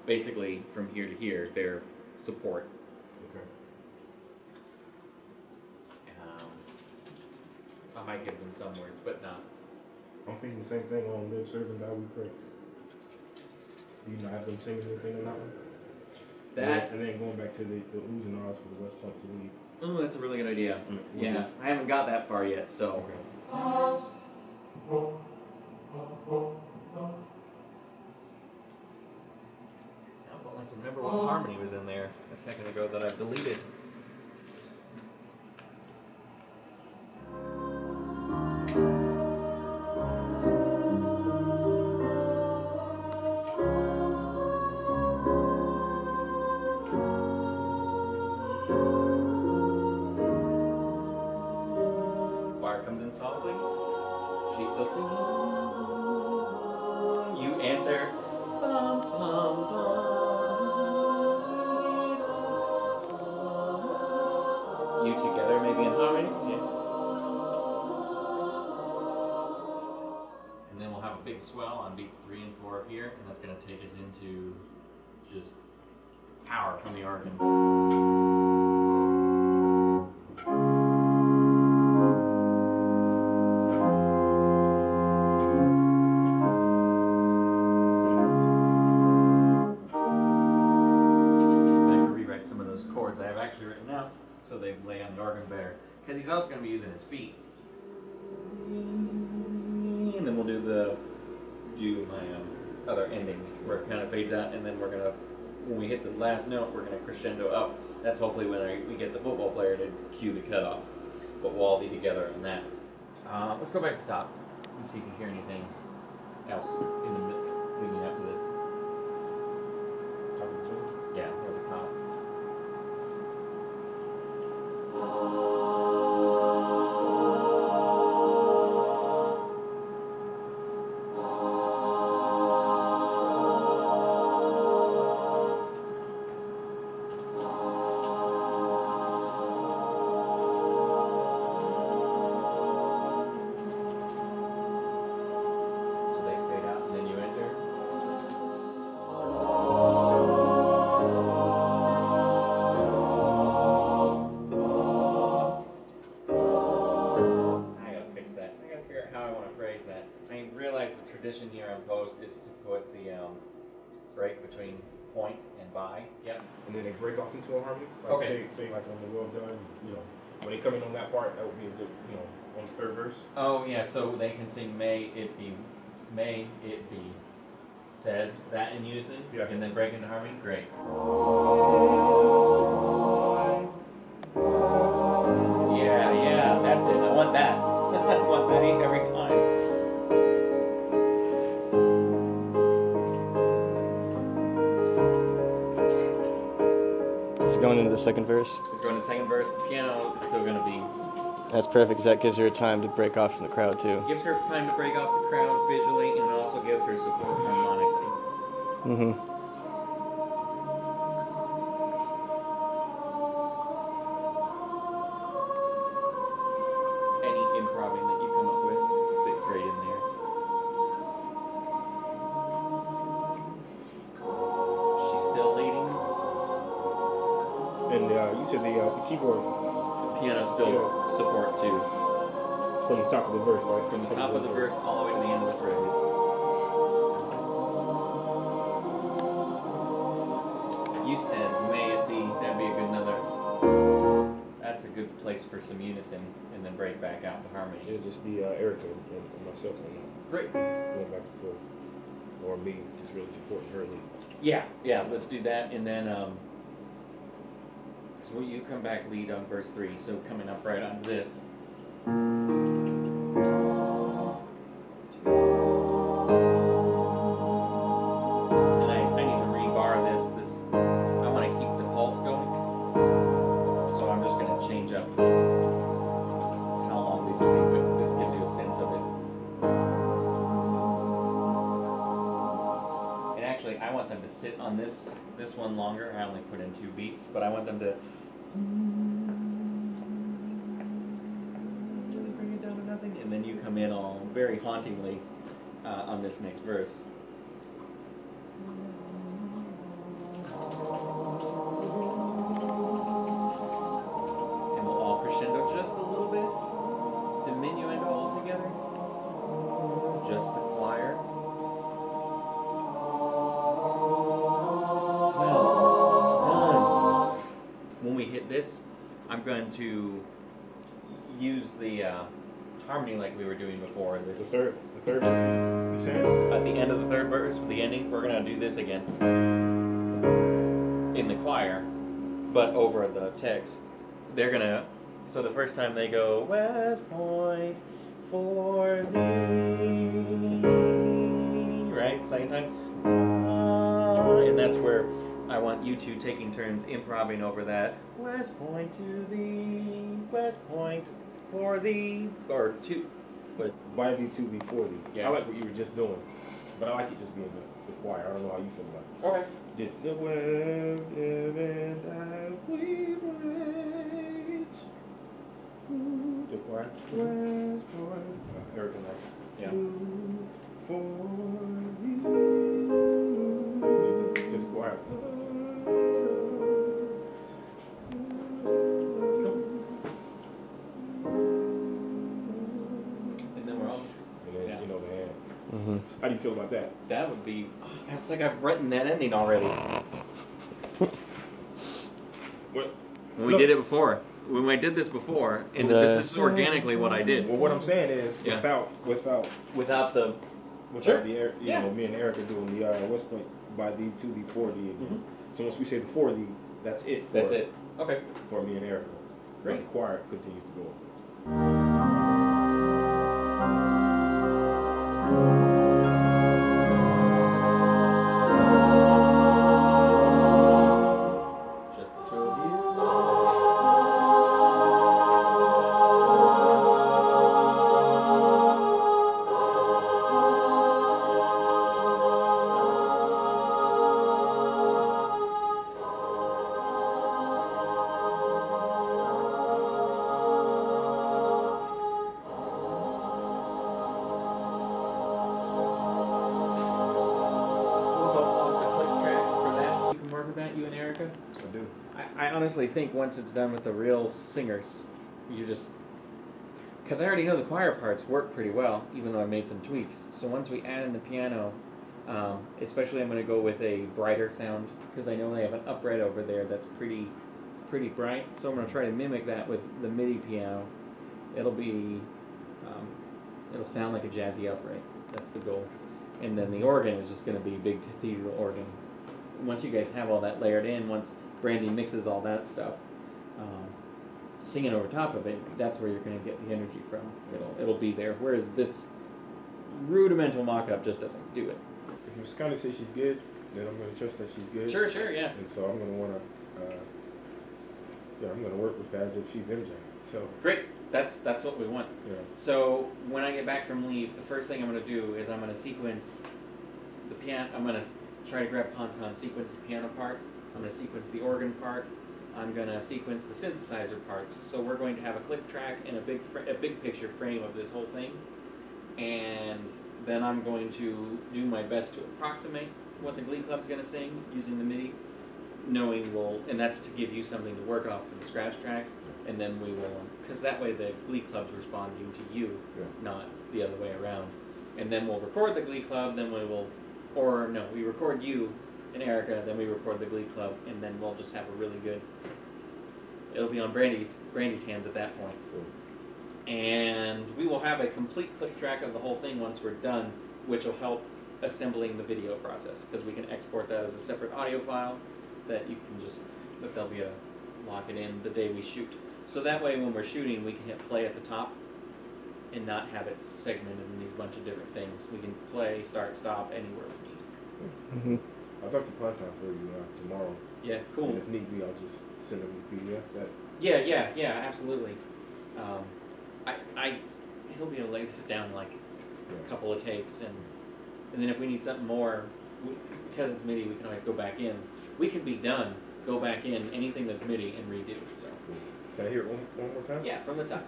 basically from here to here, they're support. Okay. I might give them some words, but not. I'm thinking the same thing on Live, Serve, and Die We Pray. Do you not have them singing anything in that one? That, and then going back to the oohs and ahs for the West Point to lead. oh, that's a really good idea. Yeah, I haven't got that far yet, so. Okay. I don't like remember what harmony was in there a second ago that I've deleted. Softly. She's still singing. You answer. Bum, bum, bum. You together, maybe in harmony. Yeah. And then we'll have a big swell on beats 3 and 4 up here, and that's going to take us into just power from the organ. I have actually written out so they lay on the organ better, because he's also going to be using his feet. And then we'll do my other ending where it kind of fades out, and then we're gonna, when we hit the last note, we're gonna crescendo up. That's hopefully when we get the football player to cue the cutoff. But we'll all be together on that. Let's go back to the top and see if you hear anything else in the leading up to this. Top of the tune? Yeah, or the top. Here on post is to put the break between point and by. Yep. And then they break off into a harmony. Like okay. Say like on the Well Done, you know, when they come in on that part, that would be a good, you know, on the third verse. Oh yeah, so they can sing may it be said, that in unison, yeah. And then break into harmony. Great. Yeah, that's it. I want that. I want that every time. Going into the second verse? It's going to the second verse. The piano is still going to be... That's perfect, because that gives her time to break off from the crowd, too. It gives her time to break off the crowd visually, and it also gives her support harmonically. Mm-hmm. Any improving that you come up with fit great in there. She's still leading. And you said the keyboard. The piano still support too. From the top of the verse, right? From the top of the verse all the way to the end of the phrase. You said, may it be, that'd be a good another. That's a good place for some unison, and then break back out to harmony. It'll just be Erica and myself and great. Going back and forth. Or me, just really supporting her lead. Yeah, let's do that, and then so you come back lead on verse 3, so coming up right on this. And I need to rebar this. I want to keep the pulse going, so I'm just going to change up how long these will be, but this gives you a sense of it. And actually, I want them to sit on this one longer. I only put in 2 beats, but I want them to really bring it down to nothing, and then you come in all very hauntingly on this next verse. I'm going to use the harmony like we were doing before. This The third verse. You saying? at the end of the third verse, the ending, we're gonna do this again in the choir, but over the text. They're gonna. So the first time they go West Point for thee, right? Second time, and that's where I want you two taking turns improvising over that. West Point to thee, West Point for thee, or two. What? By thee to before thee. Yeah. I like what you were just doing, but I like it just being the choir. I don't know how you feel about it. Okay. Just the web and as we wait. The choir. West Point. Eric and I. Yeah. For thee. Just choir. And then we're all. And then, Yeah. you know, the hand. Mm-hmm. How do you feel about that? That would be. It's like I've written that ending already. What? When we Look. did it before. When we did this before, and Yeah. this is organically what I did. Well, what I'm saying is, Yeah. without Without the. Sure. Sure. You Yeah. know, me and Eric are doing the West Point by thee to thee for thee again. Mhm. So once we say the for thee, that's it. For, That's it. Okay. for me and Eric. Great. The choir continues to go. Just the two of you. We'll go off the click track for that. You can work with that, you and Erica. I do. I honestly think once it's done with the real singers, you just. Because I already know the choir parts work pretty well, even though I made some tweaks. So once we add in the piano, especially I'm going to go with a brighter sound, because I know they have an upright over there that's pretty bright. So I'm going to try to mimic that with the MIDI piano. It'll be, it'll sound like a jazzy upright. That's the goal. And then the organ is just going to be a big cathedral organ. Once you guys have all that layered in, once Brandy mixes all that stuff, singing over top of it, that's where you're going to get the energy from. It'll be there. Whereas this rudimental mock-up just doesn't do it. If Miss Connie says she's good, then I'm going to trust that she's good. Sure, yeah. And so I'm going to want to, I'm going to work with that as if she's MJ. So, Great. That's what we want. yeah. So when I get back from leave, the first thing I'm going to do is I'm going to sequence the piano. I'm going to try to grab Ponton, sequence the piano part. I'm going to sequence the organ part. I'm going to sequence the synthesizer parts. So we're going to have a click track and a big picture frame of this whole thing. And then I'm going to do my best to approximate what the Glee Club's going to sing using the MIDI, knowing and that's to give you something to work off for the scratch track. And then we will, because that way the Glee Club's responding to you, Yeah. not the other way around. And then we'll record the Glee Club, then we record you and Erica, then we record the Glee Club, and then we'll just have a really good, it'll be on Brandy's hands at that point. Cool. And we will have a complete click track of the whole thing once we're done, which will help assembling the video process, because we can export that as a separate audio file that you can just, that there'll be a lock it in the day we shoot. So that way when we're shooting, we can hit play at the top and not have it segmented in these bunch of different things. We can play, start, stop, anywhere we need. Mm-hmm. I'll talk to Ponton for you tomorrow. Yeah, cool. And if need be, I'll just send him the PDF. Yeah, absolutely. He'll be able to lay this down like a couple of takes, and then if we need something more, because it's MIDI, we can always go back in. We can be done, go back in anything that's MIDI and redo. So Can I hear it one more time? yeah, from the top.